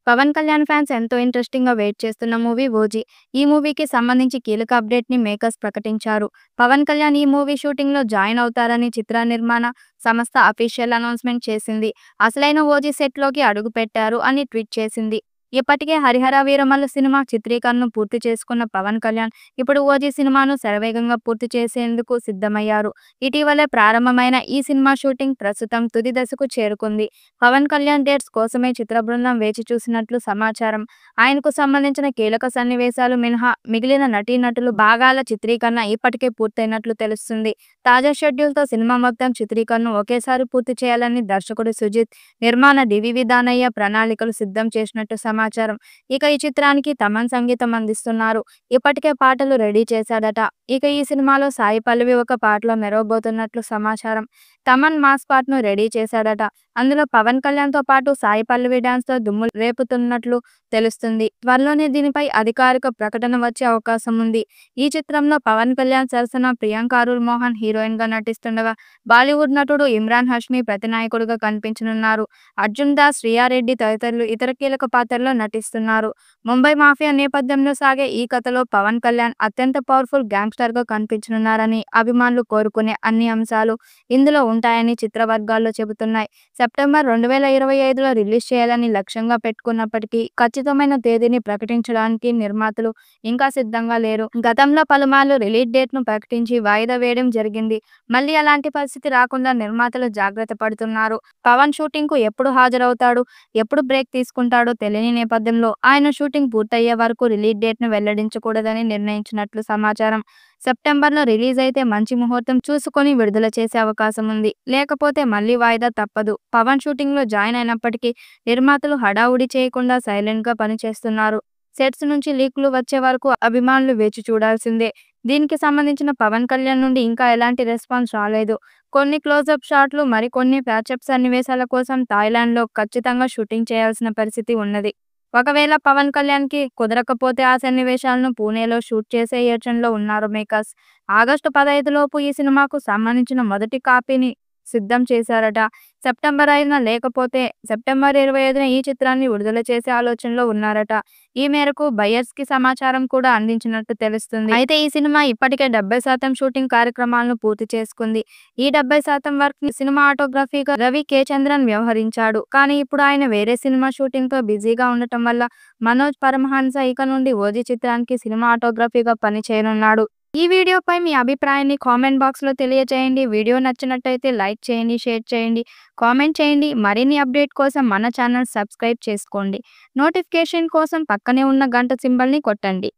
Pawan Kalyan fans ఎంతో ఇంట్రెస్టింగ్‌గా wait చేస్తున్న మూవీ 'ఓజీ'. ఈ మూవీకి సంబంధించి కీలక అప్డేట్‌ని మేకర్స్ ప్రకటించారు. పవన్ కళ్యాణ్ ఈ మూవీ షూటింగ్‌లో జాయిన్ అవుతారని చిత్ర నిర్మాణ సంస్థ అఫీషియల్ అనౌన్స్‌మెంట్ చేసింది. అసలైన 'ఓజీ' సెట్‌లోకి అడుగుపెట్టారు అని ట్వీట్ చేసింది. ఇప్పటికే 'హరిహర వీరమల్లు' సినిమా చిత్రీకరణను పూర్తి చేసుకున్న పవన్ కళ్యాణ్ ఇప్పుడు 'ఓజీ' సినిమాను శరవేగంగా పూర్తి చేసేందుకు సిద్ధమయ్యారు. ఇటీవలే ప్రారంభమైన ఈ సినిమా షూటింగ్ ప్రస్తుతం తుది దశకు చేరుకుంది. పవన్ కళ్యాణ్ డేట్స్ కోసమే చిత్ర బృందం వేచి చూసినట్లు సమాచారం. ఆయనకు సంబంధించిన కీలక సన్నివేశాలు మినహా మిగిలిన నటీనటులు భాగాల చిత్రీకరణ ఇప్పటికే పూర్తయినట్లు తెలుస్తుంది. తాజా షెడ్యూల్తో సినిమా మొత్తం చిత్రీకరణను ఒకేసారి పూర్తి చేయాలని దర్శకుడు సుజిత్, నిర్మాణ డివివి దానయ్య ప్రణాళికలు సిద్ధం చేసినట్టు సమాచారం. ఇక ఈ చిత్రానికి తమన్ సంగీతం అందిస్తున్నారు. ఇప్పటికే పాటలు రెడీ చేశాడట. ఇక ఈ సినిమాలో సాయి పల్లవి ఒక పాటలో మెరవబోతున్నట్లు సమాచారం. తమన్ మాస్ పాటను రెడీ చేశాడట. అందులో పవన్ కళ్యాణ్‌తో పాటు సాయి పల్లవి డాన్స్‌తో దుమ్ము రేపుతున్నట్లు తెలుస్తుంది. త్వరలోనే దీనిపై అధికారిక ప్రకటన వచ్చే అవకాశం ఉంది. ఈ చిత్రంలో పవన్ కళ్యాణ్ సరసన ప్రియాంక అరుల్ మోహన్ హీరోయిన్‌గా నటిస్తుండగా, బాలీవుడ్ నటుడు ఇమ్రాన్ హష్మీ ప్రతినాయకుడిగా కనిపించనున్నారు. అర్జున్ దాస్, రియా రెడ్డి తదితరులు ఇతర కీలక పాత్రల్లో నటిస్తున్నారు. ముంబై మాఫియా నేపథ్యంలో సాగే ఈ కథలో పవన్ కళ్యాణ్ అత్యంత పవర్‌ఫుల్ గ్యాంగ్‌స్టర్‌గా కనిపించనున్నారని అభిమానులు కోరుకునే అన్ని అంశాలు ఇందులో ఉంటాయని చిత్ర వర్గాల్లో చెబుతున్నాయి. సెప్టెంబర్ 2025లో రిలీజ్ చేయాలని లక్ష్యంగా పెట్టుకున్నప్పటికీ ఖచ్చితమైన తేదీని ప్రకటించడానికి నిర్మాతలు ఇంకా సిద్ధంగా లేరు. గతంలో పలుమార్లు రిలీజ్ డేట్‌ను ప్రకటించి వాయిదా వేయడం జరిగింది. మళ్లీ అలాంటి పరిస్థితి రాకుండా నిర్మాతలు జాగ్రత్త పడుతున్నారు. పవన్ షూటింగ్‌కు ఎప్పుడు హాజరవుతాడు, ఎప్పుడు బ్రేక్ తీసుకుంటాడో తెలియని నేపథ్యంలో ఆయన షూటింగ్ పూర్తయ్యే వరకు రిలీజ్ డేట్‌ను వెల్లడించకూడదని నిర్ణయించినట్లు సమాచారం. సెప్టెంబర్‌లో రిలీజ్ అయితే మంచి ముహూర్తం చూసుకొని విడుదల చేసే అవకాశం ఉంది. లేకపోతే మళ్లీ వాయిదా తప్పదు. పవన్ షూటింగ్‌లో జాయిన్ అయినప్పటికీ నిర్మాతలు హడావుడి చేయకుండా సైలెంట్‌గా పనిచేస్తున్నారు. సెట్స్ నుంచి లీకులు వచ్చే వరకు అభిమానులు వేచి చూడాల్సిందే. దీనికి సంబంధించిన పవన్ కళ్యాణ్ నుండి ఇంకా ఎలాంటి రెస్పాన్స్ రాలేదు. కొన్ని క్లోజప్ షాట్లు, మరికొన్ని ప్యాచప్ సన్నివేశాల కోసం థాయిలాండ్‌లో ఖచ్చితంగా షూటింగ్ చేయాల్సిన పరిస్థితి ఉన్నది. ఒకవేళ పవన్ కళ్యాణ్‌కి కుదరకపోతే ఆ సన్నివేశాలను పూణేలో షూట్ చేసే యోచనలో ఉన్నారు మేకర్స్. ఆగస్టు 15 లోపు ఈ సినిమాకు సంబంధించిన మొదటి కాపీని సిద్ధం చేశారట. సెప్టెంబర్ 5న లేకపోతే సెప్టెంబర్ 25న ఈ చిత్రాన్ని విడుదల చేసే ఆలోచనలో ఉన్నారట. ఈ మేరకు బయ్యర్స్‌కి సమాచారం కూడా అందించినట్టు తెలుస్తుంది. అయితే ఈ సినిమా ఇప్పటికే 70% షూటింగ్ కార్యక్రమాలను పూర్తి చేసుకుంది. ఈ 70% వర్క్‌ని సినిమాటోగ్రఫీగా రవి కే. చంద్రన్ వ్యవహరించాడు. కానీ ఇప్పుడు ఆయన వేరే సినిమా షూటింగ్‌తో బిజీగా ఉండటం వల్ల మనోజ్ పరమహంస ఇక నుండి 'ఓజీ' చిత్రానికి సినిమాటోగ్రఫీగా పని చేయనున్నాడు. ఈ వీడియోపై మీ అభిప్రాయాన్ని కామెంట్ బాక్స్‌లో తెలియజేయండి. వీడియో నచ్చినట్టయితే లైక్ చేయండి, షేర్ చేయండి, కామెంట్ చేయండి. మరిన్ని అప్డేట్ కోసం మన ఛానల్ సబ్స్క్రైబ్ చేసుకోండి. నోటిఫికేషన్ కోసం పక్కనే ఉన్న గంట సింబల్‌ని కొట్టండి.